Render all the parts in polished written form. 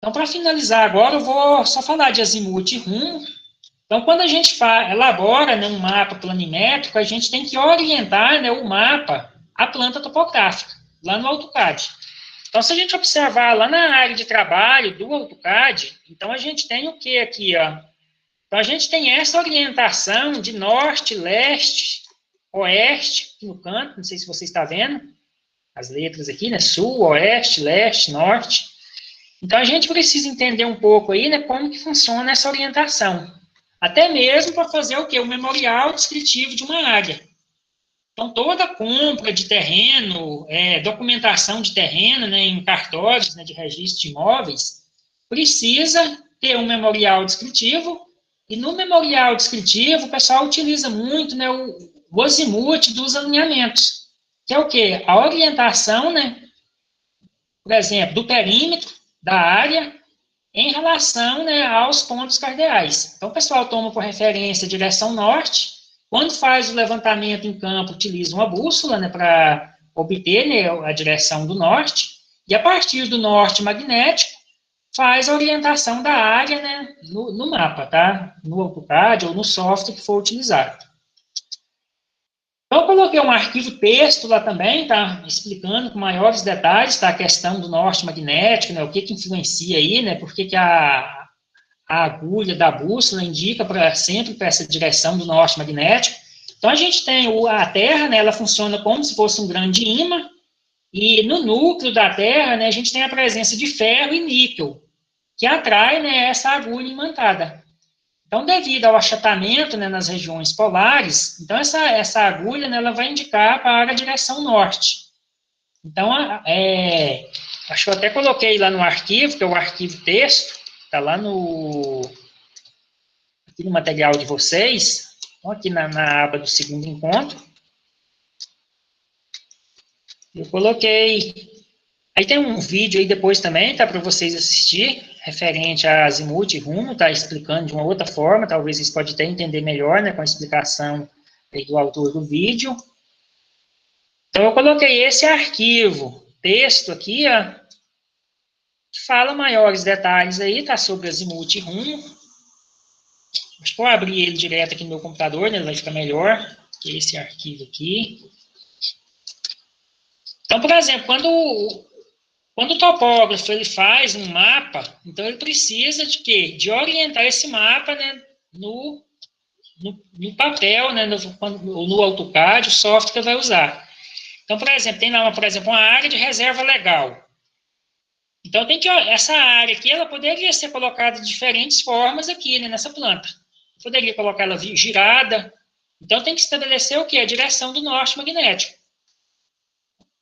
Então, para finalizar agora, eu vou só falar de azimuth e rumo. Então, quando a gente elabora, né, um mapa planimétrico, a gente tem que orientar, né, o mapa à planta topográfica, lá no AutoCAD. Então, se a gente observar lá na área de trabalho do AutoCAD, então a gente tem o que aqui, ó? Então, a gente tem essa orientação de norte, leste, oeste, aqui no canto, não sei se você está vendo, as letras aqui, né? Sul, oeste, leste, norte. Então, a gente precisa entender um pouco aí, né, como que funciona essa orientação. Até mesmo para fazer o quê? O memorial descritivo de uma área. Então, toda compra de terreno, documentação de terreno, né, em cartórios, né, de registro de imóveis, precisa ter um memorial descritivo, e no memorial descritivo, o pessoal utiliza muito, né, o azimuth dos alinhamentos, que é o quê? A orientação, né, por exemplo, do perímetro da área em relação, né, aos pontos cardeais. Então, o pessoal toma por referência a direção norte. Quando faz o levantamento em campo, utiliza uma bússola, né, para obter, né, a direção do norte. E a partir do norte magnético, faz a orientação da área, né, no mapa, tá? No AutoCAD ou no software que for utilizado. Então, eu coloquei um arquivo texto lá também, tá? Explicando com maiores detalhes, tá? A questão do norte magnético, né? O que influencia aí, né? Por que a agulha da bússola indica sempre para essa direção do norte magnético. Então, a gente tem a Terra, né? Ela funciona como se fosse um grande ímã, e no núcleo da Terra, né? A gente tem a presença de ferro e níquel, que atrai, né, essa agulha imantada. Então, devido ao achatamento, né, nas regiões polares, então essa agulha, né, ela vai indicar para a direção norte. Então, acho que eu até coloquei lá no arquivo, que é o arquivo texto, está lá aqui no material de vocês, então, aqui na aba do segundo encontro. Eu coloquei. Aí tem um vídeo aí depois também, tá, para vocês assistir, referente a azimuth e rumo, tá, explicando de uma outra forma, talvez vocês podem até entender melhor, né, com a explicação aí do autor do vídeo. Então, eu coloquei esse arquivo, texto aqui, ó, que fala maiores detalhes aí, tá, sobre azimuth e rumo. Acho que eu abrir ele direto aqui no meu computador, né, ele vai ficar melhor, que esse arquivo aqui. Então, por exemplo, quando o topógrafo ele faz um mapa, então ele precisa de quê? De orientar esse mapa, né, no papel, né, no AutoCAD, o software que vai usar. Então, por exemplo, tem lá, por exemplo, uma área de reserva legal. Então, essa área aqui, ela poderia ser colocada de diferentes formas aqui, né, nessa planta. Poderia colocar ela girada. Então, tem que estabelecer o quê? A direção do norte magnético.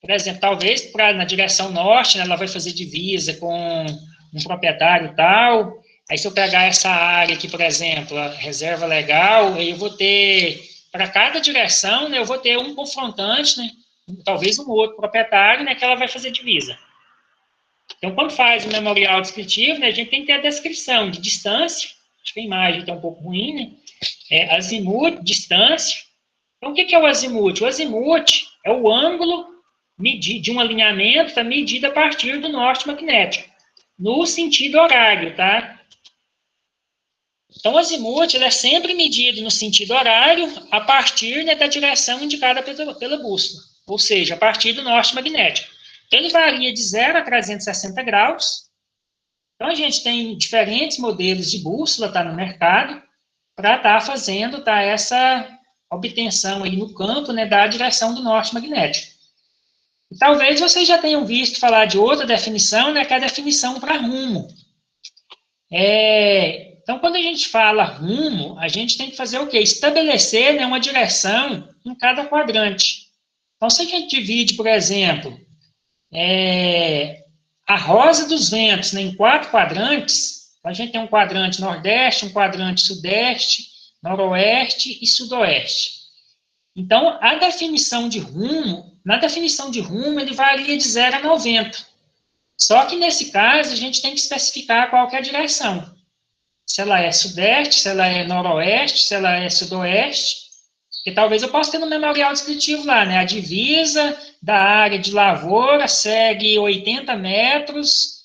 Por exemplo, talvez na direção norte, né, ela vai fazer divisa com um proprietário tal. Aí, se eu pegar essa área aqui, por exemplo, a reserva legal, aí eu vou ter, para cada direção, né, eu vou ter um confrontante, né, talvez um outro proprietário, né, que ela vai fazer divisa. Então, quando faz o memorial descritivo, né, a gente tem que ter a descrição de distância, acho que a imagem está um pouco ruim, né, azimuth, distância. Então, o que é o azimuth? O azimuth é o ângulo de um alinhamento tá medido a partir do norte magnético, no sentido horário, tá? Então, o azimuth ele é sempre medido no sentido horário a partir, né, da direção indicada pela bússola, ou seja, a partir do norte magnético. Então, ele varia de 0 a 360 graus. Então, a gente tem diferentes modelos de bússola tá, no mercado para estar fazendo tá, essa obtenção aí no campo, né, da direção do norte magnético. E talvez vocês já tenham visto falar de outra definição, né, que é a definição para rumo. Então, quando a gente fala rumo, a gente tem que fazer o quê? Estabelecer, né, uma direção em cada quadrante. Então, se a gente divide, por exemplo, a rosa dos ventos, né, em 4 quadrantes, a gente tem um quadrante nordeste, um quadrante sudeste, noroeste e sudoeste. Então, na definição de rumo, ele varia de 0 a 90. Só que, nesse caso, a gente tem que especificar qual que é a direção. Se ela é sudeste, se ela é noroeste, se ela é sudoeste. Porque talvez eu possa ter no memorial descritivo lá, né? A divisa da área de lavoura segue 80 metros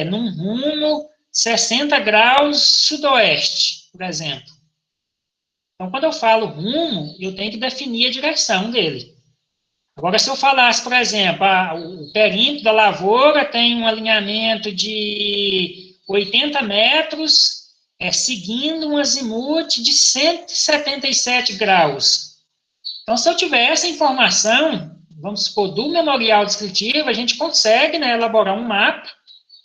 num rumo 60 graus sudoeste, por exemplo. Então, quando eu falo rumo, eu tenho que definir a direção dele. Agora, se eu falasse, por exemplo, o perímetro da lavoura tem um alinhamento de 80 metros, seguindo um azimuth de 177 graus. Então, se eu tiver essa informação, vamos supor, do memorial descritivo, a gente consegue, né, elaborar um mapa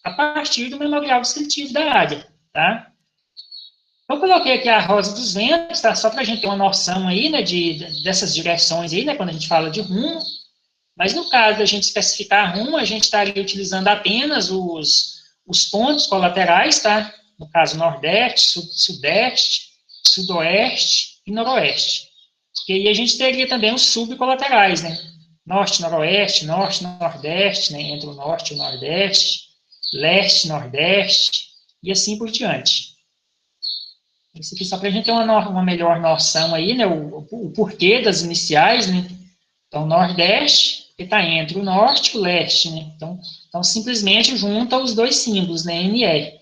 a partir do memorial descritivo da área, tá? Eu coloquei aqui a rosa dos ventos, tá? Só para a gente ter uma noção aí, né, dessas direções aí, né, quando a gente fala de rumo. Mas no caso da gente especificar rumo, a gente estaria utilizando apenas os pontos colaterais, tá? No caso, nordeste, sudeste, sudoeste e noroeste. E aí a gente teria também os subcolaterais, né? Norte, noroeste, norte, nordeste, né? Entre o norte e o nordeste, leste, nordeste, e assim por diante. Isso aqui só para a gente ter uma melhor noção aí, né? O porquê das iniciais, né? Então, nordeste, que está entre o norte e o leste, né? Então simplesmente junta os dois símbolos, né? NE.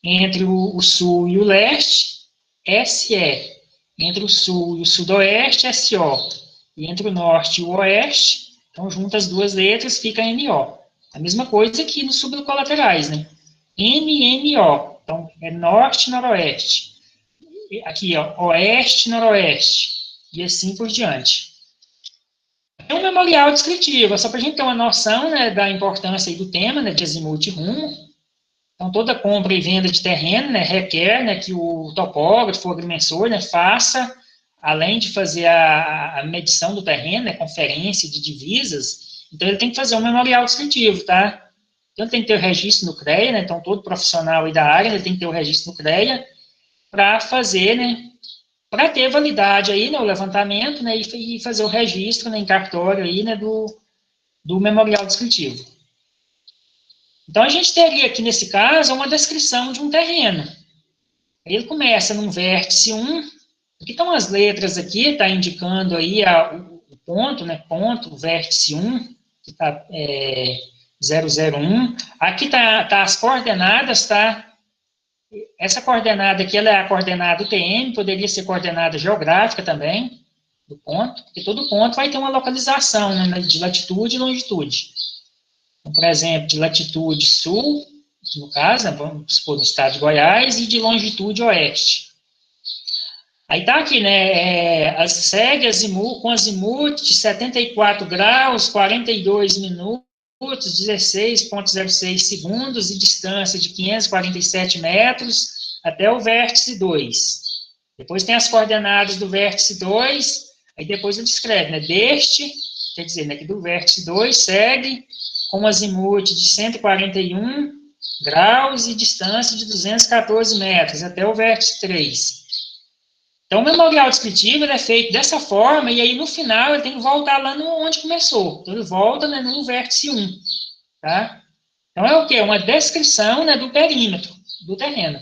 Entre o sul e o leste, SE. Entre o sul e o sudoeste, SO. E entre o norte e o oeste, então junta as duas letras, fica NO. A mesma coisa aqui nos subcolaterais, né? NNO. Então, é norte, noroeste. Aqui, ó, oeste, noroeste. E assim por diante. É um memorial descritivo, só para a gente ter uma noção, né, da importância aí do tema, né, de azimuth e rumo. Então, toda compra e venda de terreno, né, requer, né, que o topógrafo, o agrimensor, né, faça, além de fazer a medição do terreno, né, conferência de divisas, então ele tem que fazer um memorial descritivo, tá? Então, ele tem que ter o registro no CREA, né, então todo profissional aí da área, ele tem que ter o registro no CREA para fazer, né, para ter validade aí, né, o levantamento, né, e fazer o registro, né, em cartório aí, né, do memorial descritivo. Então, a gente teria aqui, nesse caso, uma descrição de um terreno. Ele começa num vértice 1, aqui estão as letras aqui, está indicando aí o ponto, né, ponto, vértice 1, que está 001. Aqui está as coordenadas, tá? Essa coordenada aqui, ela é a coordenada UTM, poderia ser coordenada geográfica também, do ponto, porque todo ponto vai ter uma localização, né, de latitude e longitude. Então, por exemplo, de latitude sul, no caso, né, vamos supor no estado de Goiás, e de longitude oeste. Aí tá aqui, né, segue com azimuth de 74 graus, 42 minutos, 16,06 segundos e distância de 547 metros até o vértice 2. Depois tem as coordenadas do vértice 2, aí depois ele escreve, né, quer dizer, né, que do vértice 2 segue com azimuth de 141 graus e distância de 214 metros até o vértice 3. Então, o memorial descritivo é feito dessa forma, e aí no final ele tem que voltar lá onde começou. Então, ele volta, né, no vértice 1. Tá? Então, é o quê? Uma descrição, né, do perímetro do terreno.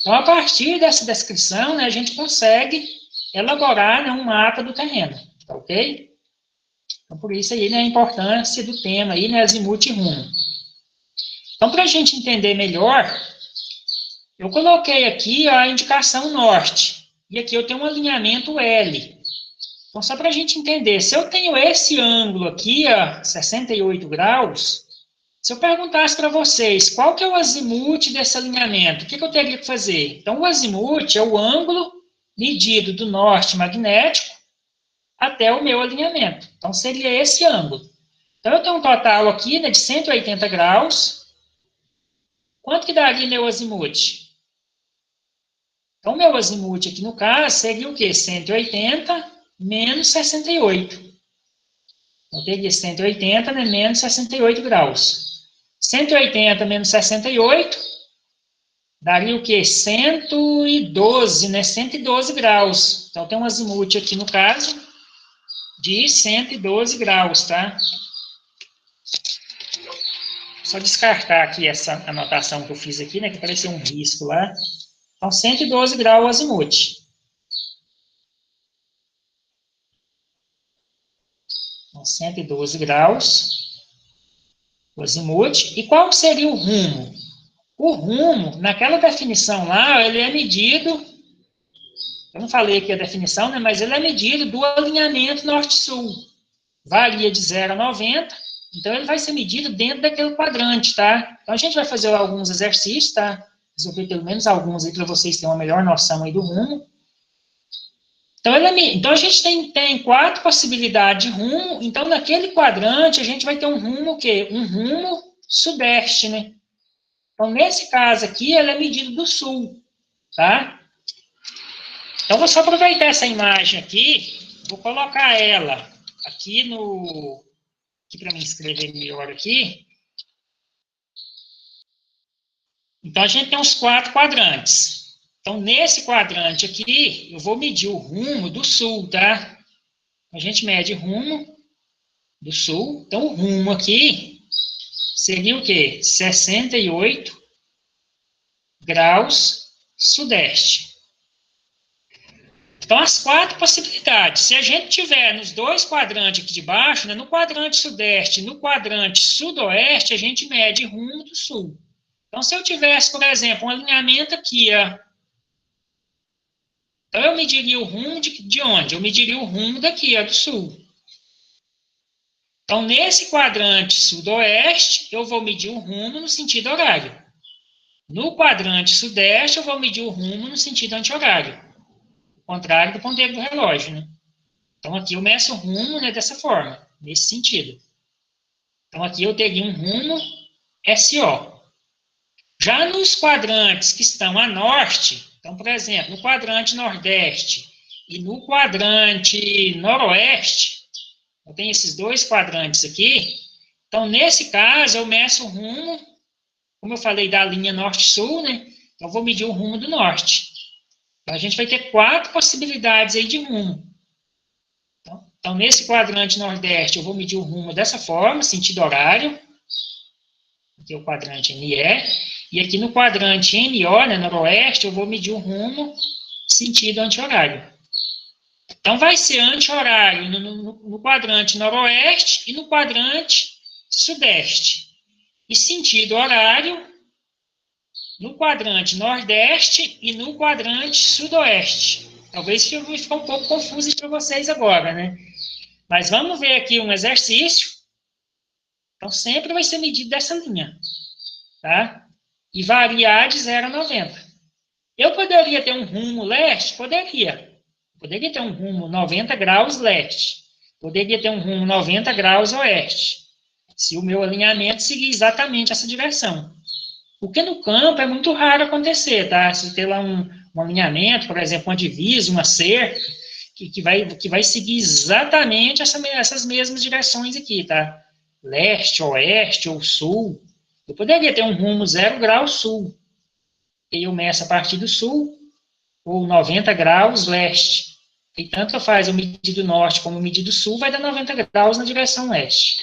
Então, a partir dessa descrição, né, a gente consegue elaborar, né, um mapa do terreno. Tá ok? Então, por isso aí, né, a importância do tema aí, né, azimuth e rumo. Então, para a gente entender melhor, eu coloquei aqui a indicação norte. E aqui eu tenho um alinhamento L. Então, só para a gente entender, se eu tenho esse ângulo aqui, ó, 68 graus, se eu perguntasse para vocês qual que é o azimuth desse alinhamento, o que eu teria que fazer? Então, o azimuth é o ângulo medido do norte magnético até o meu alinhamento. Então, seria esse ângulo. Então, eu tenho um total aqui, né, de 180 graus. Quanto que daria meu azimuth? Então, meu azimuth aqui no caso seria o quê? 180 menos 68. Então, eu teria 180, né, menos 68 graus. 180 menos 68 daria o quê? 112, né? 112 graus. Então, tem um azimuth aqui no caso de 112 graus, tá? Só descartar aqui essa anotação que eu fiz aqui, né? Que pareceu um risco lá. Então, 112 graus o azimuth. Então, 112 graus. o azimuth. E qual seria o rumo? O rumo, naquela definição lá, ele é medido, eu não falei aqui a definição, né, mas ele é medido do alinhamento norte-sul. Varia de 0 a 90, então ele vai ser medido dentro daquele quadrante, tá? Então a gente vai fazer alguns exercícios, tá? Resolver pelo menos alguns aí para vocês terem uma melhor noção aí do rumo. Então a gente tem 4 possibilidades de rumo, então naquele quadrante a gente vai ter um rumo o quê? Um rumo sudeste, né? Então nesse caso aqui, ele é medido do sul, tá? Então vou só aproveitar essa imagem aqui, vou colocar ela aqui para mim escrever melhor aqui. Então a gente tem os 4 quadrantes. Então nesse quadrante aqui, eu vou medir o rumo do sul, tá? A gente mede rumo do sul. Então, o rumo aqui seria o quê? 68 graus sudeste. Então, as 4 possibilidades. Se a gente tiver nos 2 quadrantes aqui de baixo, né, no quadrante sudeste e no quadrante sudoeste, a gente mede rumo do sul. Então, se eu tivesse, por exemplo, um alinhamento aqui, ó, então eu mediria o rumo de onde? Eu mediria o rumo daqui, ó, do sul. Então, nesse quadrante sudoeste, eu vou medir o rumo no sentido horário. No quadrante sudeste, eu vou medir o rumo no sentido anti-horário. O contrário do ponteiro do relógio, né? Então, aqui eu meço o rumo, né, dessa forma, nesse sentido. Então, aqui eu teria um rumo SO. Já nos quadrantes que estão a norte, então, por exemplo, no quadrante nordeste e no quadrante noroeste, eu tenho esses 2 quadrantes aqui. Então, nesse caso, eu meço o rumo, como eu falei, da linha norte-sul, né? Então, eu vou medir o rumo do norte. Então, a gente vai ter 4 possibilidades aí de rumo. Então, nesse quadrante nordeste, eu vou medir o rumo dessa forma, sentido horário. Aqui é o quadrante NE. E aqui no quadrante NO, né, noroeste, eu vou medir o rumo, sentido anti-horário. Então, vai ser anti-horário no quadrante noroeste e no quadrante sudeste. E sentido horário no quadrante nordeste e no quadrante sudoeste. Talvez fique um pouco confuso para vocês agora, né? Mas vamos ver aqui um exercício. Então, sempre vai ser medido dessa linha, tá? E variar de 0 a 90. Eu poderia ter um rumo leste? Poderia. Poderia ter um rumo 90 graus leste. Poderia ter um rumo 90 graus oeste. Se o meu alinhamento seguir exatamente essa direção. Porque no campo é muito raro acontecer, tá? Se ter lá um alinhamento, por exemplo, uma divisa, uma cerca, que vai seguir exatamente essas mesmas direções aqui, tá? Leste, oeste ou sul. Eu poderia ter um rumo 0 graus sul. E eu meço a partir do sul, ou 90 graus leste. E tanto faz o medido norte como o medido sul, vai dar 90 graus na direção leste.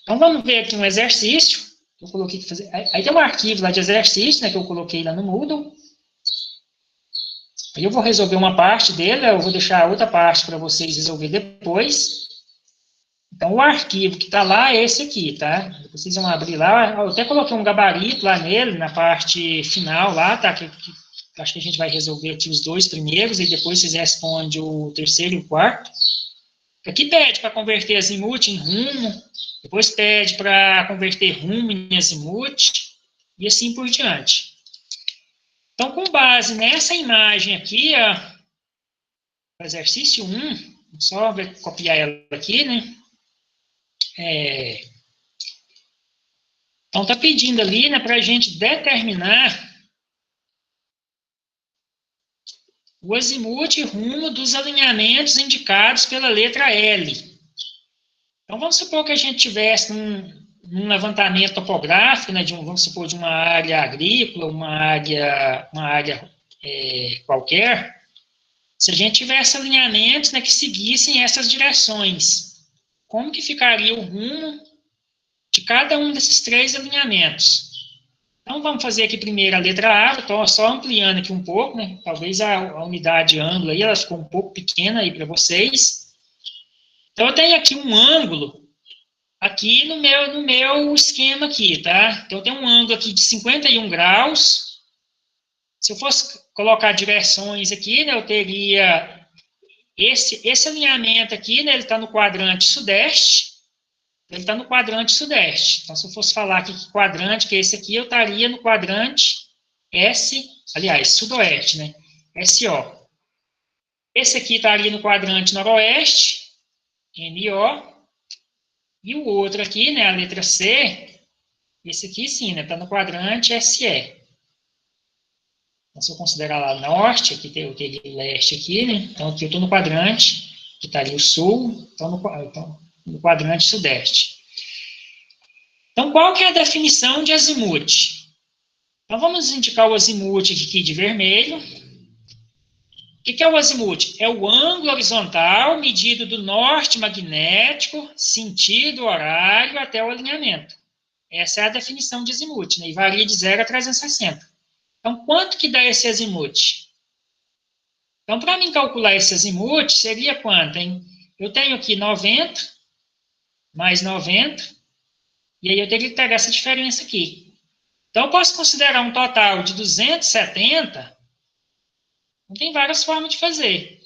Então, vamos ver aqui um exercício. Eu coloquei que fazer. Aí tem um arquivo lá de exercício, né, que eu coloquei lá no Moodle. Aí eu vou resolver uma parte dele, eu vou deixar a outra parte para vocês resolver depois. Então, o arquivo que está lá é esse aqui, tá? Vocês vão abrir lá. Eu até coloquei um gabarito lá nele, na parte final lá, tá? Que acho que a gente vai resolver aqui os 2 primeiros, e depois vocês respondem o terceiro e o quarto. Aqui pede para converter azimuth em rumo, depois pede para converter rumo em azimuth, e assim por diante. Então, com base nessa imagem aqui, ó, exercício 1, só copiar ela aqui, né? Então, está pedindo ali, né, para a gente determinar o azimuth e rumo dos alinhamentos indicados pela letra L. Então, vamos supor que a gente tivesse um levantamento topográfico, né, vamos supor, de uma área agrícola, uma área qualquer. Se a gente tivesse alinhamentos, né, que seguissem essas direções, como que ficaria o rumo de cada um desses 3 alinhamentos? Então, vamos fazer aqui primeiro a letra A, estou só ampliando aqui um pouco, né? Talvez a unidade ângulo aí, ela ficou um pouco pequena aí para vocês. Então, eu tenho aqui um ângulo aqui no meu esquema aqui, tá? Então, eu tenho um ângulo aqui de 51 graus. Se eu fosse colocar direções aqui, né, eu teria esse alinhamento aqui, né, ele está no quadrante sudeste. Ele está no quadrante sudeste. Então, se eu fosse falar aqui que quadrante, que é esse aqui, eu estaria no quadrante sudoeste, né? SO. Esse aqui estaria no quadrante noroeste, NO. E o outro aqui, né, a letra C, esse aqui sim, né, está no quadrante SE. Então, se eu considerar lá norte, aqui tem o leste aqui, né? Então, aqui eu estou no quadrante, que está ali o sul, então no quadrante sudeste. Então, qual que é a definição de azimuth? Então, vamos indicar o azimuth aqui de vermelho. O que é o azimuth? É o ângulo horizontal medido do norte magnético, sentido horário, até o alinhamento. Essa é a definição de azimuth, né? E varia de 0 a 360. Então, quanto que dá esse azimuth? Então, para mim calcular esse azimuth, seria quanto, hein? Eu tenho aqui 90, mais 90, e aí eu teria que pegar essa diferença aqui. Então, eu posso considerar um total de 270. Então, tem várias formas de fazer.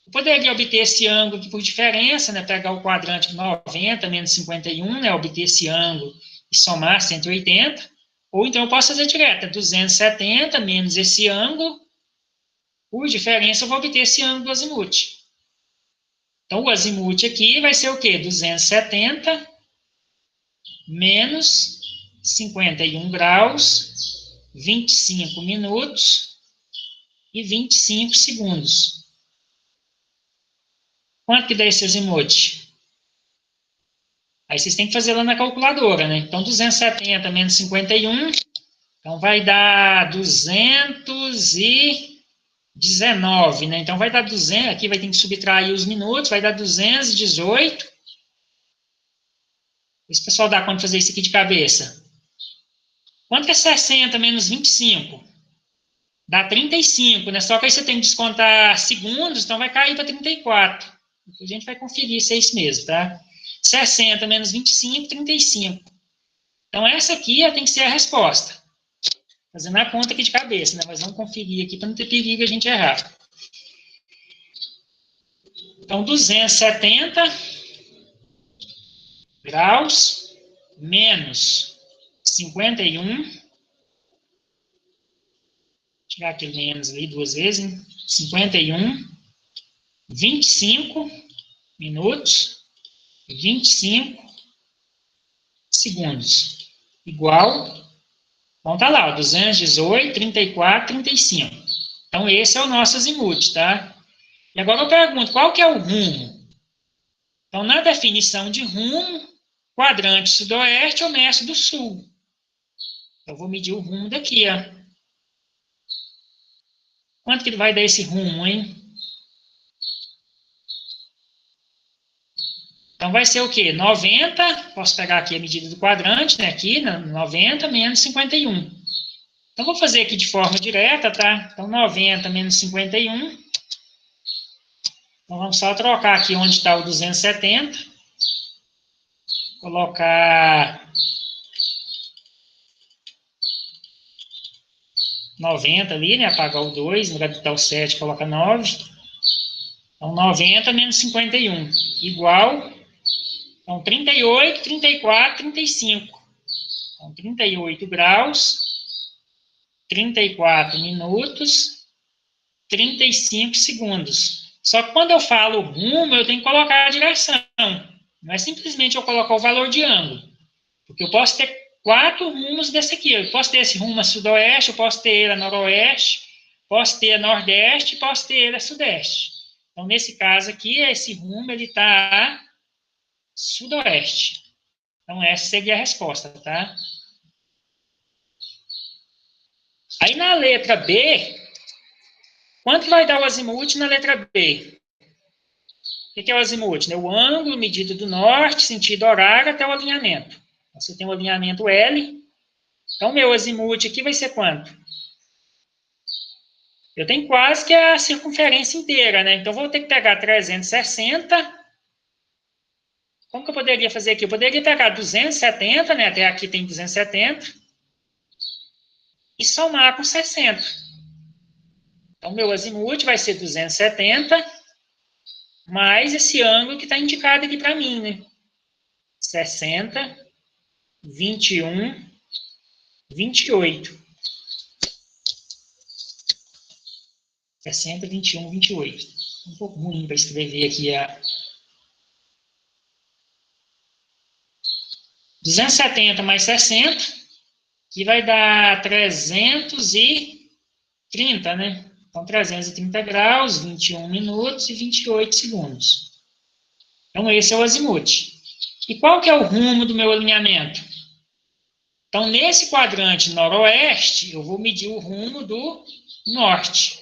Eu poderia obter esse ângulo aqui por diferença, né? Pegar o quadrante de 90 menos 51, né? Obter esse ângulo e somar 180. Ou então eu posso fazer direto, 270 menos esse ângulo, por diferença eu vou obter esse ângulo do azimuth. Então, o azimuth aqui vai ser o quê? 270 menos 51 graus, 25 minutos e 25 segundos. Quanto que dá esse azimuth? Aí vocês têm que fazer lá na calculadora, né? Então, 270 menos 51, então vai dar 219, né? Então, vai dar 200, aqui vai ter que subtrair os minutos, vai dar 218. Esse pessoal dá conta de fazer isso aqui de cabeça. Quanto que é 60 menos 25? Dá 35, né? Só que aí você tem que descontar segundos, então vai cair para 34. A gente vai conferir se é isso mesmo, tá? 60 menos 25, 35. Então, essa aqui tem que ser a resposta. Fazendo a conta aqui de cabeça, né? Mas vamos conferir aqui para não ter perigo a gente errar. Então, 270 graus menos 51. Tirar aquele menos ali duas vezes, hein? 51, 25 minutos, 25 segundos. Igual, então tá lá, 218, 34, 35. Então, esse é o nosso azimuth, tá? E agora eu pergunto, qual que é o rumo? Então, na definição de rumo, quadrante sudoeste, eu meço do sul. Eu vou medir o rumo daqui, ó. Quanto que ele vai dar esse rumo, hein? Então, vai ser o quê? 90, posso pegar aqui a medida do quadrante, né? Aqui, 90 menos 51. Então, vou fazer aqui de forma direta, tá? Então, 90 menos 51. Então, vamos só trocar aqui onde está o 270. Colocar 90 ali, né? Apagar o 2, no lugar de estar o 7, coloca 9. Então, 90 menos 51, igual. Então, 38, 34, 35. Então, 38 graus, 34 minutos, 35 segundos. Só que quando eu falo rumo, eu tenho que colocar a direção. Não é simplesmente eu colocar o valor de ângulo. Porque eu posso ter 4 rumos desse aqui. Eu posso ter esse rumo a sudoeste, eu posso ter ele a noroeste, posso ter a nordeste, posso ter ele a sudeste. Então, nesse caso aqui, esse rumo ele está a sudoeste. Então, essa seria a resposta, tá? Aí, na letra B, quanto vai dar o azimuth na letra B? O que é o azimuth? O ângulo medido do norte, sentido horário, até o alinhamento. Você tem o alinhamento L. Então, meu azimuth aqui vai ser quanto? Eu tenho quase que a circunferência inteira, né? Então, vou ter que pegar 360 como que eu poderia fazer aqui? Eu poderia pegar 270, né? Até aqui tem 270, e somar com 60. Então, meu azimuth vai ser 270, mais esse ângulo que está indicado aqui para mim, né? 60, 21, 28. 60, 21, 28. Um pouco ruim para escrever aqui a 270 mais 60, que vai dar 330, né? Então, 330 graus, 21 minutos e 28 segundos. Então, esse é o azimuth. E qual que é o rumo do meu alinhamento? Então, nesse quadrante noroeste, eu vou medir o rumo do norte.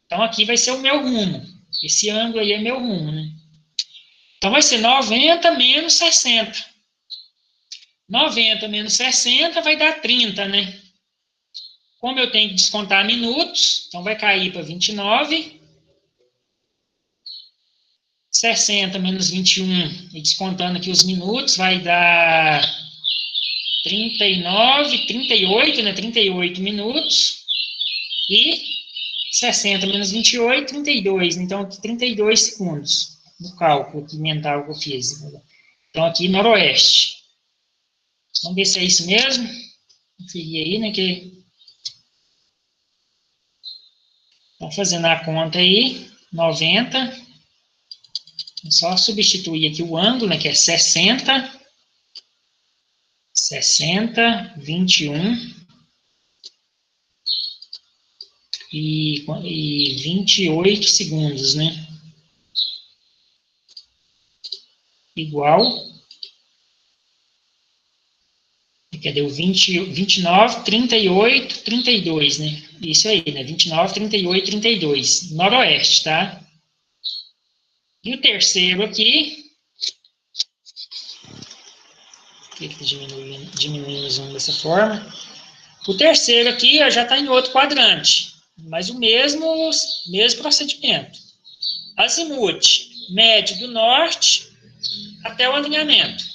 Então, aqui vai ser o meu rumo. Esse ângulo aí é meu rumo, né? Então, vai ser 90 menos 60. 90 menos 60 vai dar 30, né? Como eu tenho que descontar minutos, então vai cair para 29. 60 menos 21, e descontando aqui os minutos, vai dar 39, 38, né? 38 minutos. E 60 menos 28, 32. Então, aqui 32 segundos no cálculo aqui mental que eu fiz. Então, aqui noroeste. Vamos ver se é isso mesmo. Conferir aí, né? Que estão fazendo a conta aí. 90. Só substituir aqui o ângulo, né? Que é 60. 60, 21 e 28 segundos, né? Igual. Cadê o 20, 29, 38, 32, né? Isso aí, né? 29, 38, 32. Noroeste, tá? E o terceiro aqui. Por que está diminuindo o zoom dessa forma? O terceiro aqui já está em outro quadrante. Mas o mesmo procedimento. Azimuth, médio do norte até o alinhamento.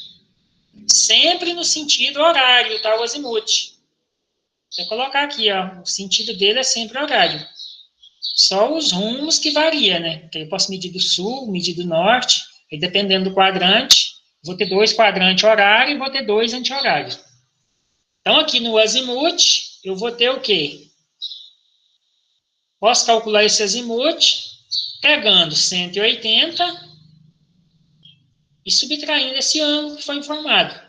Sempre no sentido horário, tá? O azimuth. Vou colocar aqui, ó. O sentido dele é sempre horário. Só os rumos que varia, né? Porque eu posso medir do sul, medir do norte. E dependendo do quadrante, vou ter 2 quadrantes horário e vou ter 2 anti-horário. Então, aqui no azimuth, eu vou ter o quê? Posso calcular esse azimuth pegando 180 e subtraindo esse ângulo que foi informado.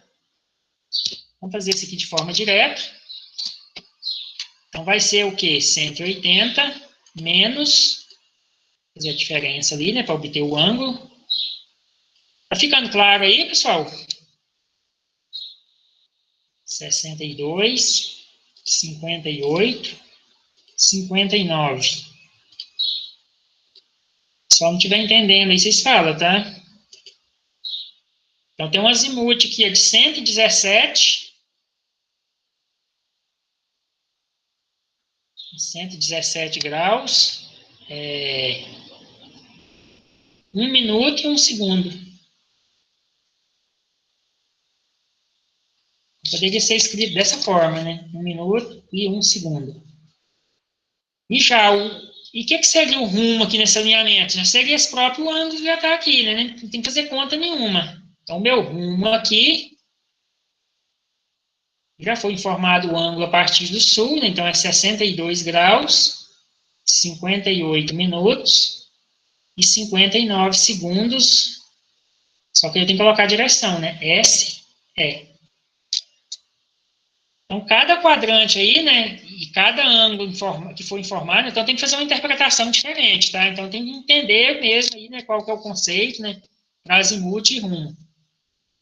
Vamos fazer isso aqui de forma direta. Então, vai ser o quê? 180 menos, fazer a diferença ali, né, para obter o ângulo. Tá ficando claro aí, pessoal? 62, 58, 59. Só não estiver entendendo aí, vocês falam, tá? Então, tem um azimuth aqui de 117. 117 graus. 1 minuto e 1 segundo. Poderia ser escrito dessa forma, né? 1 minuto e 1 segundo. E já e o que seria o rumo aqui nesse alinhamento? Já seria esse próprio ângulo que já está aqui, né? Não tem que fazer conta nenhuma. Então, o meu rumo aqui já foi informado o ângulo a partir do sul, né? Então é 62 graus, 58 minutos e 59 segundos. Só que eu tenho que colocar a direção, né? S, E. Então, cada quadrante aí, né? E cada ângulo que for informado, então tem que fazer uma interpretação diferente, tá? Então tem que entender mesmo aí, né? Qual que é o conceito, né? Para azimuth e rumo.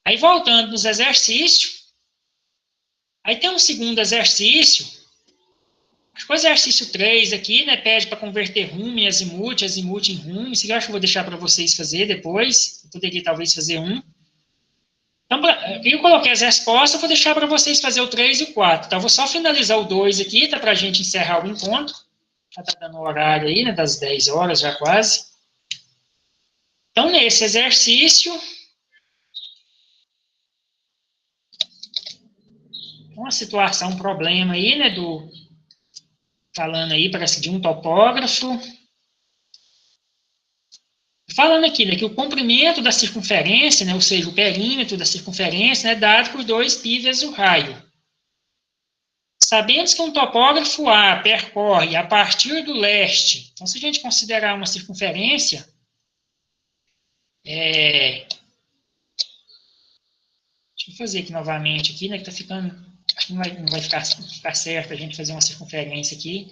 Aí, voltando nos exercícios, aí tem um segundo exercício. Acho que o exercício 3 aqui, né, pede para converter rumo em azimuth, azimuth em rumo. Isso eu acho que eu vou deixar para vocês fazer depois. Eu poderia talvez fazer um. Então, eu coloquei as respostas, eu vou deixar para vocês fazer o 3 e o 4. Então, eu vou só finalizar o 2 aqui, tá, para a gente encerrar o encontro. Já está dando o horário aí, né, das 10 horas já quase. Então, nesse exercício, uma situação, um problema aí, né, falando aí, parece de um topógrafo. Falando aqui, né, que o comprimento da circunferência, né, ou seja, o perímetro da circunferência, é dado por 2π vezes o raio. Sabemos que um topógrafo A percorre a partir do leste, então se a gente considerar uma circunferência, deixa eu fazer aqui novamente, aqui, né, que está ficando, acho que não vai ficar certo a gente fazer uma circunferência aqui.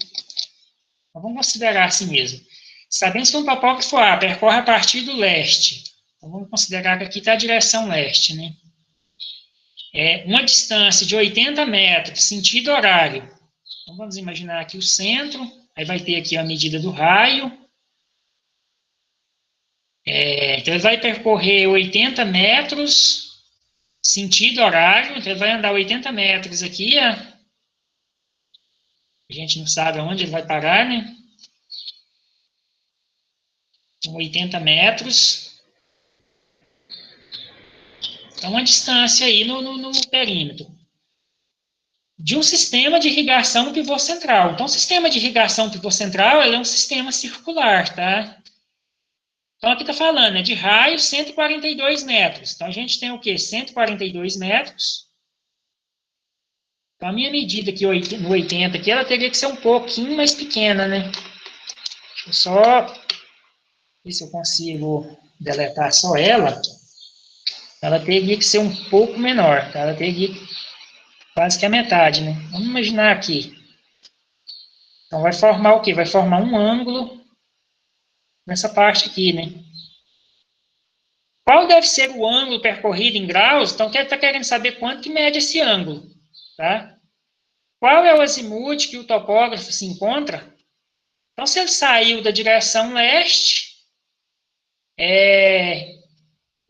Então, vamos considerar assim mesmo. Sabemos que um topógrafo A percorre a partir do leste, então vamos considerar que aqui está a direção leste, né? Uma distância de 80 metros, sentido horário. Então, vamos imaginar aqui o centro, aí vai ter aqui a medida do raio. Então, ele vai percorrer 80 metros, sentido horário, então ele vai andar 80 metros aqui, a gente não sabe aonde ele vai parar, né? 80 metros. Então, uma distância aí no perímetro. De um sistema de irrigação pivô central. Então, o sistema de irrigação pivô central é um sistema circular, tá? Então, aqui está falando, de raio 142 metros. Então, a gente tem o quê? 142 metros. Então, a minha medida aqui no 80 aqui, ela teria que ser um pouquinho mais pequena, né? Deixa eu só ver se eu consigo deletar só ela. Ela teria que ser um pouco menor, tá? Ela teria quase que a metade, né? Vamos imaginar aqui. Então, vai formar o quê? Vai formar um ângulo nessa parte aqui, né? Qual deve ser o ângulo percorrido em graus? Então, está querendo saber quanto que mede esse ângulo, tá? Qual é o azimuth que o topógrafo se encontra? Então, se ele saiu da direção leste,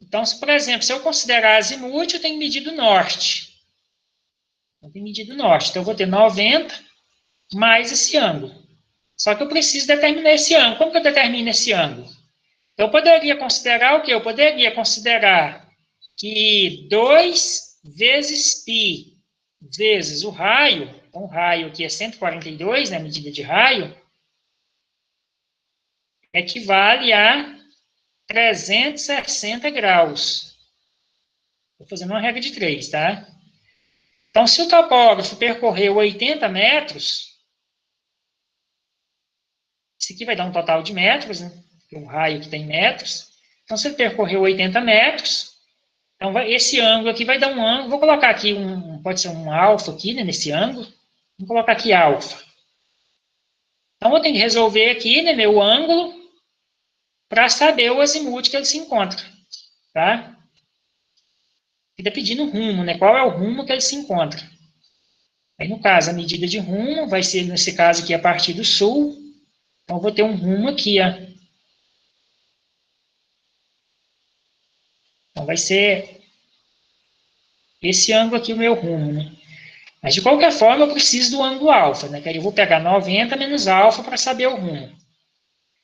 então, por exemplo, se eu considerar azimuth, eu tenho medido norte. Eu tenho medido norte. Então, eu vou ter 90 mais esse ângulo. Só que eu preciso determinar esse ângulo. Como que eu determino esse ângulo? Eu poderia considerar o quê? Eu poderia considerar que 2 vezes π vezes o raio, então o raio aqui é 142, né, a medida de raio, equivale a 360 graus. Estou fazendo uma regra de 3, tá? Então, se o topógrafo percorreu 80 metros, isso aqui vai dar um total de metros, né? Porque o raio aqui tem metros. Então, se ele percorreu 80 metros, então esse ângulo aqui vai dar um ângulo. Vou colocar aqui pode ser um alfa aqui, né, nesse ângulo. Vou colocar aqui alfa. Então, eu tenho que resolver aqui, né, meu ângulo, para saber o azimuth que ele se encontra, tá? Ele está pedindo rumo, né? Qual é o rumo que ele se encontra? Aí, no caso, a medida de rumo vai ser, nesse caso aqui, a partir do sul. Então, eu vou ter um rumo aqui, ó. Então, vai ser esse ângulo aqui o meu rumo, né? Mas, de qualquer forma, eu preciso do ângulo alfa, né? Que aí eu vou pegar 90 menos alfa para saber o rumo.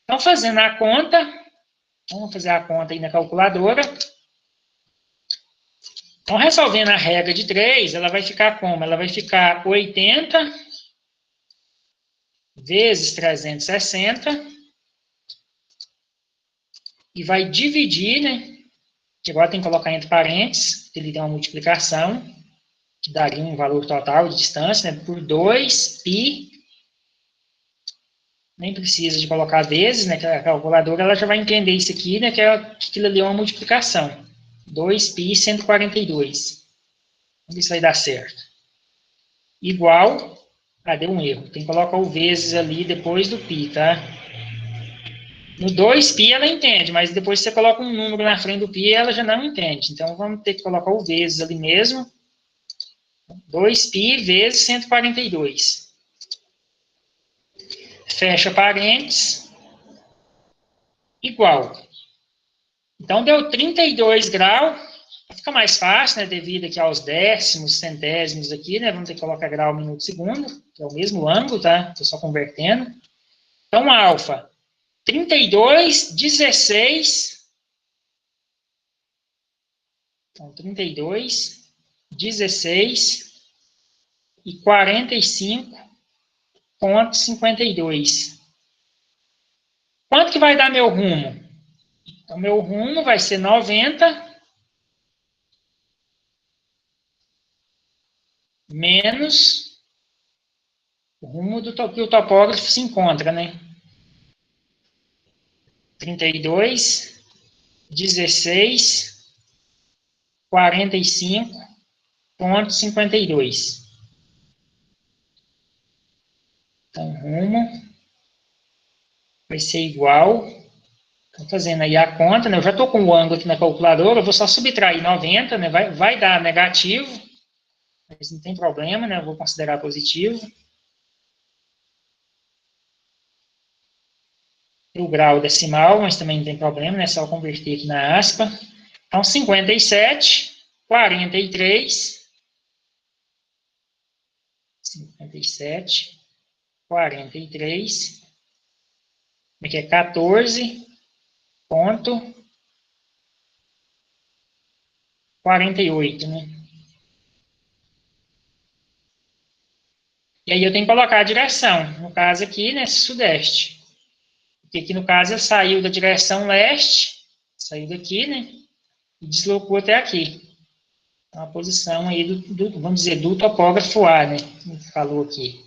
Então, fazendo a conta, vamos fazer a conta aí na calculadora. Então, resolvendo a regra de 3, ela vai ficar como? Ela vai ficar 80 vezes 360 e vai dividir, né? Que agora tem que colocar entre parênteses, ele tem uma multiplicação, que daria um valor total de distância, né? Por 2π. Nem precisa de colocar vezes, né? Que a calculadora ela já vai entender isso aqui, né? Que aquilo ali é uma multiplicação. 2π 142. Vamos ver se vai dar certo. Igual. Deu um erro. Tem que colocar o vezes ali depois do π, tá? No 2π ela entende, mas depois você coloca um número na frente do π, ela já não entende. Então, vamos ter que colocar o vezes ali mesmo. 2π vezes 142. Fecha parênteses. Igual. Então, deu 32 graus. Fica mais fácil, né? Devido aqui aos décimos, centésimos aqui, né? Vamos ter que colocar grau, minuto, segundo, que é o mesmo ângulo, tá? Estou só convertendo. Então, alfa. 32, 16 Então, 32, 16 e 45,52. Quanto que vai dar meu rumo? Então, meu rumo vai ser 90 menos o rumo do que o topógrafo se encontra, né? 32, 16, 45,52. Então, rumo vai ser igual. Estou fazendo aí a conta, né? Eu já estou com o ângulo aqui na calculadora, eu vou só subtrair 90, né? Vai dar negativo, mas não tem problema, né? Eu vou considerar positivo. O grau decimal, mas também não tem problema, né? É só converter aqui na aspa. Então, 57, 43, 57, 43, como é que é? 14,48, né? E aí eu tenho que colocar a direção, no caso aqui, né, sudeste. Porque aqui no caso ele saiu da direção leste, saiu daqui, né, e deslocou até aqui. Então, a posição aí vamos dizer, do topógrafo A, né, como falou aqui.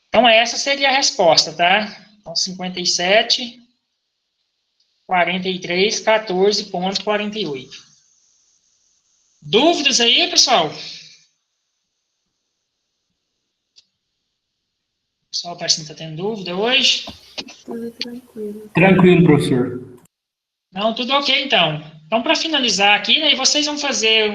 Então, essa seria a resposta, tá? Então, 57, 43, 14,48. Dúvidas aí, pessoal? O pessoal parece que não está tendo dúvida hoje. Tudo tranquilo. Tranquilo, professor. Não, tudo ok, então. Então, para finalizar aqui, né, vocês vão fazer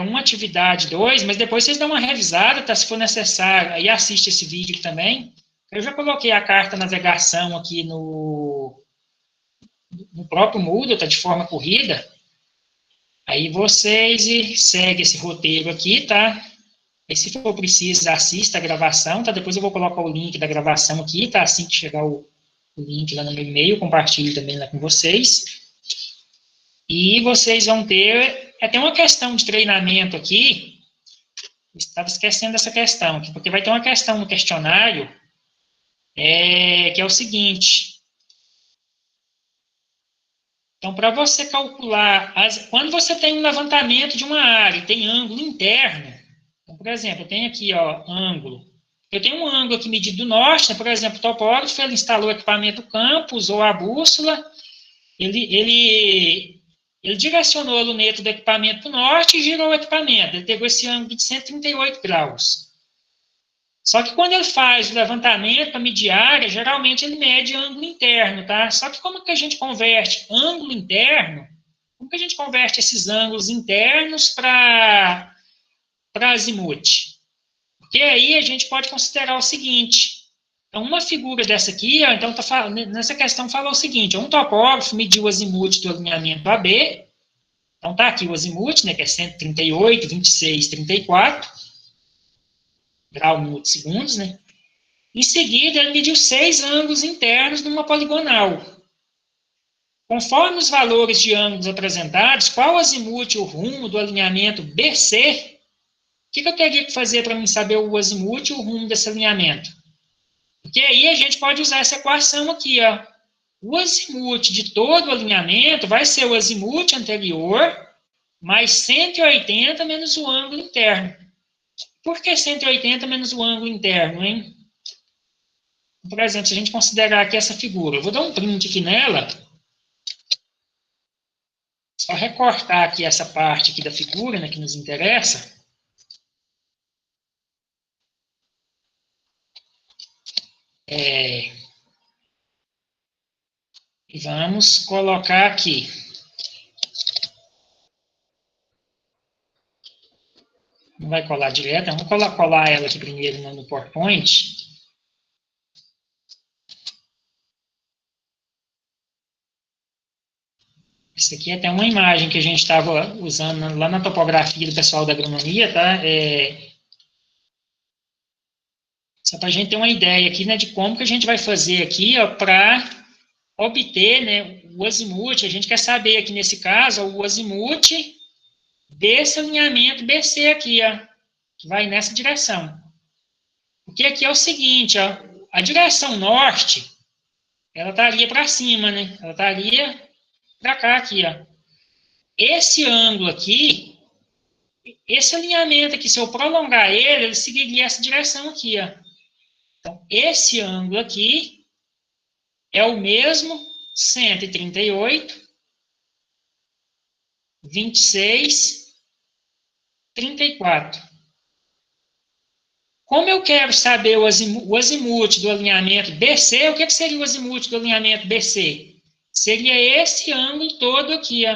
uma atividade 2, mas depois vocês dão uma revisada, tá, se for necessário, aí assiste esse vídeo aqui também. Eu já coloquei a carta navegação aqui no próprio Moodle, tá de forma corrida. Aí vocês seguem esse roteiro aqui, tá? Aí, se for preciso, assista a gravação, tá? Depois eu vou colocar o link da gravação aqui, tá? Assim que chegar o link lá no meu e-mail, compartilho também lá com vocês. E vocês vão ter até uma questão de treinamento aqui. Estava esquecendo dessa questão aqui, porque vai ter uma questão no questionário, que é o seguinte. Então, para você calcular, quando você tem um levantamento de uma área e tem ângulo interno, então, por exemplo, eu tenho aqui, ó, ângulo. Eu tenho um ângulo aqui medido do norte, né? Por exemplo, o topógrafo, ele instalou o equipamento campo, usou a bússola, ele direcionou a luneta do equipamento para o norte e girou o equipamento. Ele pegou esse ângulo de 138 graus. Só que quando ele faz o levantamento para medir área, geralmente ele mede ângulo interno, tá? Só que como que a gente converte ângulo interno, como que a gente converte esses ângulos internos para azimuth? Porque aí a gente pode considerar o seguinte, então uma figura dessa aqui, ó, então nessa questão fala o seguinte, um topógrafo mediu o azimuth do alinhamento AB, então tá aqui o azimuth, né, que é 138, 26, 34, grau minuto segundos, né? Em seguida, ele mediu 6 ângulos internos numa poligonal. Conforme os valores de ângulos apresentados, qual azimuth ou rumo do alinhamento BC? O que eu teria que fazer para mim saber o azimuth e o rumo desse alinhamento? Porque aí a gente pode usar essa equação aqui, ó. O azimuth de todo o alinhamento vai ser o azimuth anterior mais 180 menos o ângulo interno. Por que 180 menos o ângulo interno, hein? Por exemplo, se a gente considerar aqui essa figura, eu vou dar um print aqui nela, só recortar aqui essa parte aqui da figura, né, que nos interessa. E vamos colocar aqui. Não vai colar direto, vamos colar ela aqui primeiro no PowerPoint. Isso aqui é até uma imagem que a gente estava usando lá na topografia do pessoal da agronomia, tá? Só para a gente ter uma ideia aqui, né, de como que a gente vai fazer aqui, ó, para obter, né, o azimuth. A gente quer saber aqui nesse caso, ó, o azimuth desse alinhamento BC aqui, ó, que vai nessa direção. Porque aqui é o seguinte, ó, a direção norte, ela estaria para cima, né? Ela estaria para cá, aqui, ó. Esse ângulo aqui, esse alinhamento aqui, se eu prolongar ele, ele seguiria essa direção aqui, ó. Então, esse ângulo aqui é o mesmo 138, 26, 34. Como eu quero saber o azimuth do alinhamento BC, o que seria o azimuth do alinhamento BC? Seria esse ângulo todo aqui, ó.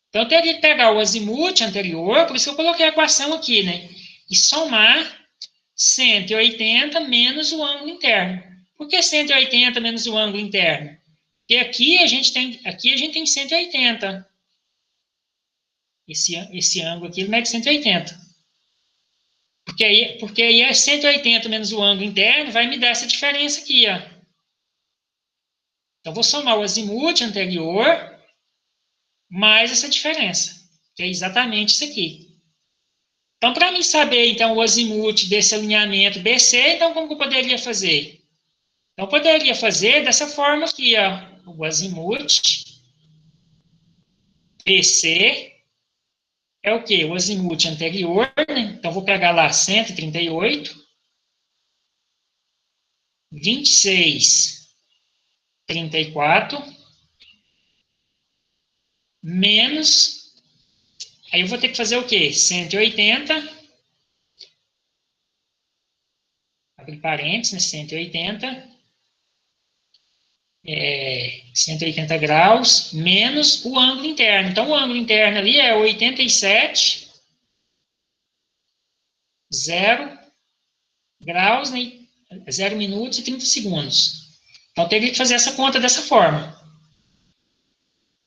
Então, eu teria que pegar o azimuth anterior, por isso que eu coloquei a equação aqui, né? E somar 180 menos o ângulo interno. Por que 180 menos o ângulo interno? Porque aqui a gente tem 180. Esse ângulo aqui ele mede 180. Porque aí é 180 menos o ângulo interno, vai me dar essa diferença aqui, ó. Então, vou somar o azimuth anterior mais essa diferença, que é exatamente isso aqui. Então, para mim saber, então, o azimuth desse alinhamento BC, então, como que eu poderia fazer? Então, eu poderia fazer dessa forma aqui, ó. O azimuth BC é o quê? O azimuth anterior, né? Então, vou pegar lá 138, 26, 34, menos, aí eu vou ter que fazer o quê? 180, abre parênteses, né? 180 graus, menos o ângulo interno. Então, o ângulo interno ali é 87, 0 graus, né? 0 minutos e 30 segundos. Então, eu teria que fazer essa conta dessa forma.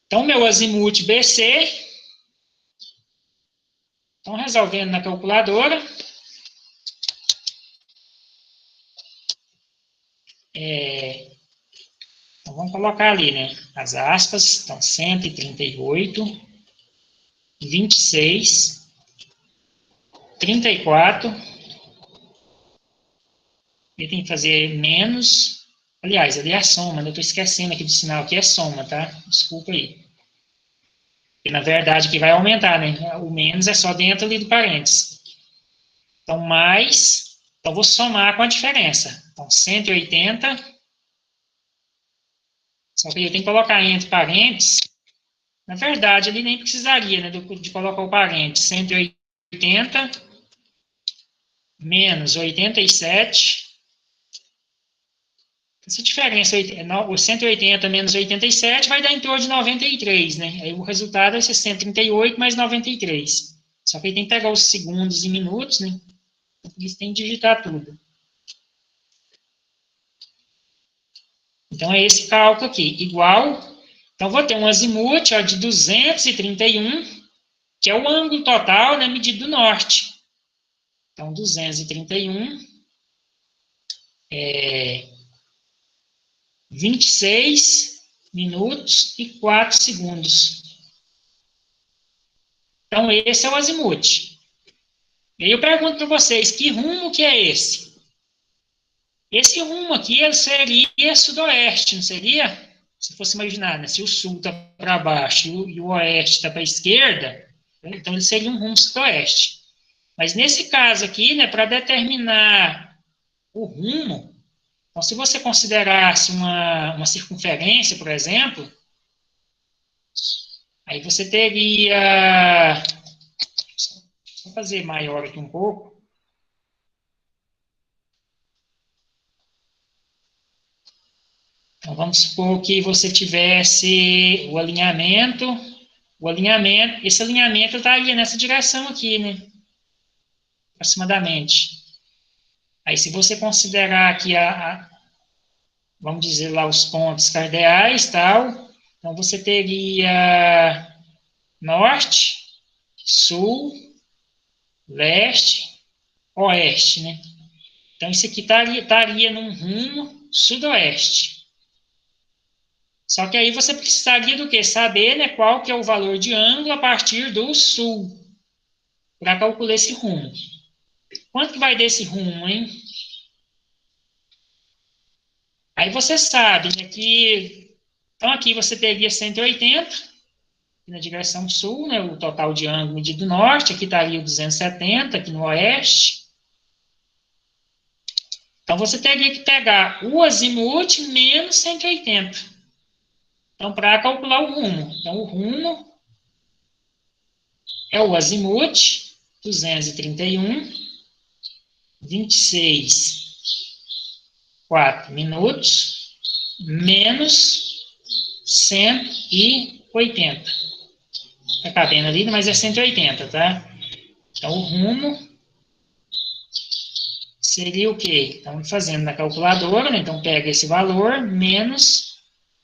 Então, meu azimuth BC, então, resolvendo na calculadora, então, vamos colocar ali, né? As aspas, então, 138, 26, 34, ele tem que fazer menos, aliás, ali é a soma, né? Eu estou esquecendo aqui do sinal, aqui é soma, tá? Desculpa aí. E, na verdade, aqui vai aumentar, né? O menos é só dentro ali do parênteses. Então, mais, então vou somar com a diferença. Então, 180, só que eu tenho que colocar entre parênteses. Na verdade, ele nem precisaria, né, de colocar o parênteses. 180 menos 87. Essa diferença, o 180 menos 87, vai dar em torno de 93, né? Aí o resultado vai ser 138 mais 93. Só que aí tem que pegar os segundos e minutos, né? Por isso tem que digitar tudo. Então, é esse cálculo aqui, igual. Então, vou ter um azimuth ó, de 231, que é o ângulo total, né, medido do norte. Então, 231 26 minutos e 4 segundos. Então, esse é o azimuth. E aí eu pergunto para vocês, que rumo que é esse? Esse rumo aqui ele seria sudoeste, não seria? Se fosse imaginar, né? Se o sul está para baixo e o oeste está para a esquerda, então ele seria um rumo sudoeste. Mas nesse caso aqui, né, para determinar o rumo, então se você considerasse uma circunferência, por exemplo, aí você teria, vou fazer maior aqui um pouco, então vamos supor que você tivesse esse alinhamento estaria nessa direção aqui, né, aproximadamente. Aí se você considerar aqui vamos dizer lá os pontos cardeais, tal, então você teria norte, sul, leste, oeste, né? Então, isso aqui estaria num rumo sudoeste. Só que aí você precisaria do quê? Saber, né, qual que é o valor de ângulo a partir do sul, para calcular esse rumo. Quanto que vai desse rumo, hein? Aí você sabe, né, que... Então, aqui você teria 180, na direção sul, né, o total de ângulo medido do norte. Aqui estaria o 270, aqui no oeste. Então, você teria que pegar o azimuth menos 180. Então, para calcular o rumo. Então, o rumo é o azimuth, 231, 26, 4 minutos, menos 180. Está cabendo ali, mas é 180, tá? Então, o rumo seria o quê? Então, fazendo na calculadora, né? Então, pega esse valor, menos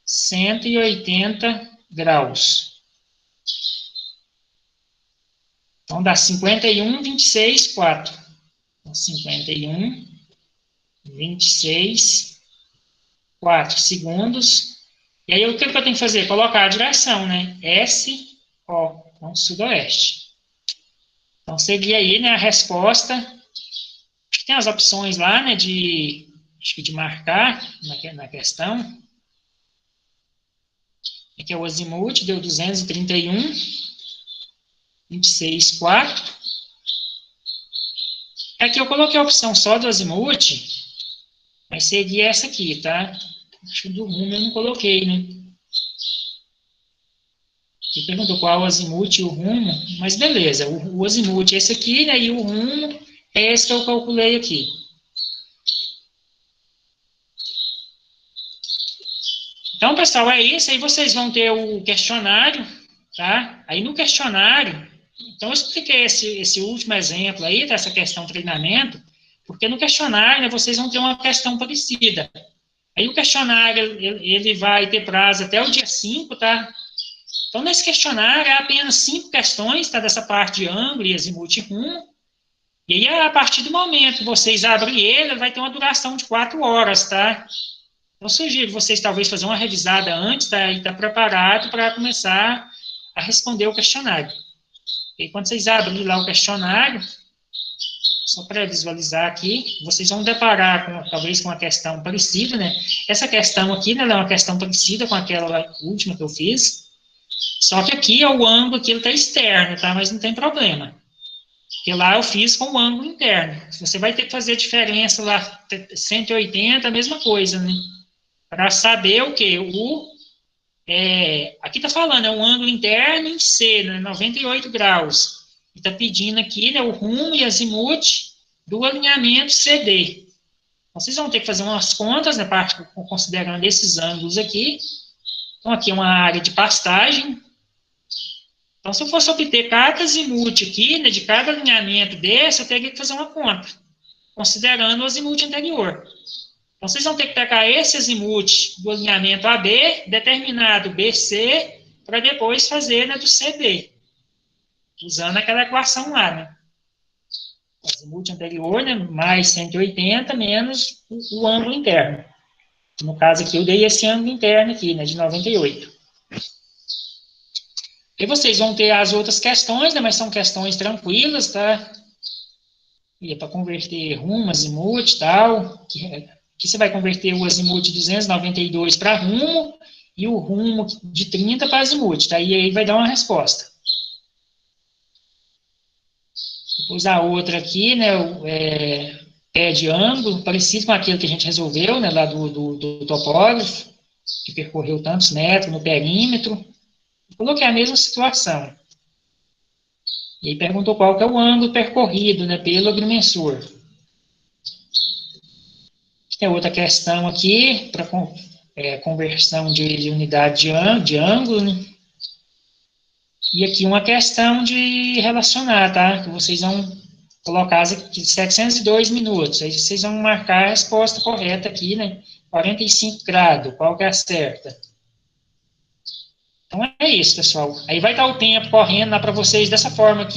180 graus. Então, dá 51, 26, 4. Então, 51, 26, 4 segundos. E aí, o que eu tenho que fazer? Colocar a direção, né? S, O, então, sudoeste. Então, seria aí, né, a resposta. Acho que tem as opções lá, né, de marcar na questão. Aqui é o azimuth, deu 231, 26, 4. Aqui eu coloquei a opção só do azimuth, mas seria essa aqui, tá? Acho que do rumo eu não coloquei, né? Você perguntou qual o azimuth e o rumo, mas beleza, o azimuth é esse aqui, né? E o rumo é esse que eu calculei aqui. Então, pessoal, é isso. Aí vocês vão ter o questionário, tá? Aí no questionário, então eu expliquei esse último exemplo aí, dessa questão treinamento, porque no questionário, né, vocês vão ter uma questão parecida. Aí o questionário, ele vai ter prazo até o dia 5, tá? Então, nesse questionário, é apenas 5 questões, tá? Dessa parte de ângulo e azimuth e rumo. E aí, a partir do momento que vocês abrem ele, vai ter uma duração de 4 horas, tá? Então, sugiro vocês talvez fazer uma revisada antes, tá? E tá preparado para começar a responder o questionário. E aí, quando vocês abrirem lá o questionário, só para visualizar aqui, vocês vão deparar talvez com uma questão parecida, né? Essa questão aqui, né, é uma questão parecida com aquela última que eu fiz, só que aqui é o ângulo que ele está externo, tá? Mas não tem problema. Porque lá eu fiz com o ângulo interno. Você vai ter que fazer a diferença lá, 180, a mesma coisa, né? Para saber o quê? Aqui está falando, é um ângulo interno em C, né, 98 graus. E está pedindo aqui, né, o rumo e azimuth do alinhamento CD. Então, vocês vão ter que fazer umas contas, né, considerando esses ângulos aqui. Então, aqui é uma área de pastagem. Então, se eu fosse obter cada azimuth aqui, né, de cada alinhamento desse, eu teria que fazer uma conta, considerando o azimuth anterior. Então, vocês vão ter que pegar esse azimuth do alinhamento AB, determinado BC, para depois fazer, né, do CD, usando aquela equação lá, né? O azimuth anterior, né, mais 180, menos o ângulo interno. No caso aqui, eu dei esse ângulo interno aqui, né, de 98. E vocês vão ter as outras questões, né, mas são questões tranquilas, tá? E é para converter rumo, azimuth e tal, que você vai converter o azimuth 292 para rumo e o rumo de 30 para azimuth, tá? E aí vai dar uma resposta. Depois a outra aqui, né, é de ângulo, parecido com aquele que a gente resolveu, né, lá do topógrafo, que percorreu tantos metros no perímetro. Coloquei a mesma situação. E aí perguntou qual que é o ângulo percorrido, né, pelo agrimensor. Tem outra questão aqui, para conversão de unidade de ângulo, né? E aqui uma questão de relacionar, tá? Que vocês vão colocar aqui 702 minutos. Aí vocês vão marcar a resposta correta aqui, né? 45 graus, qual que é a certa? Então é isso, pessoal. Aí vai dar o tempo correndo lá para vocês dessa forma aqui.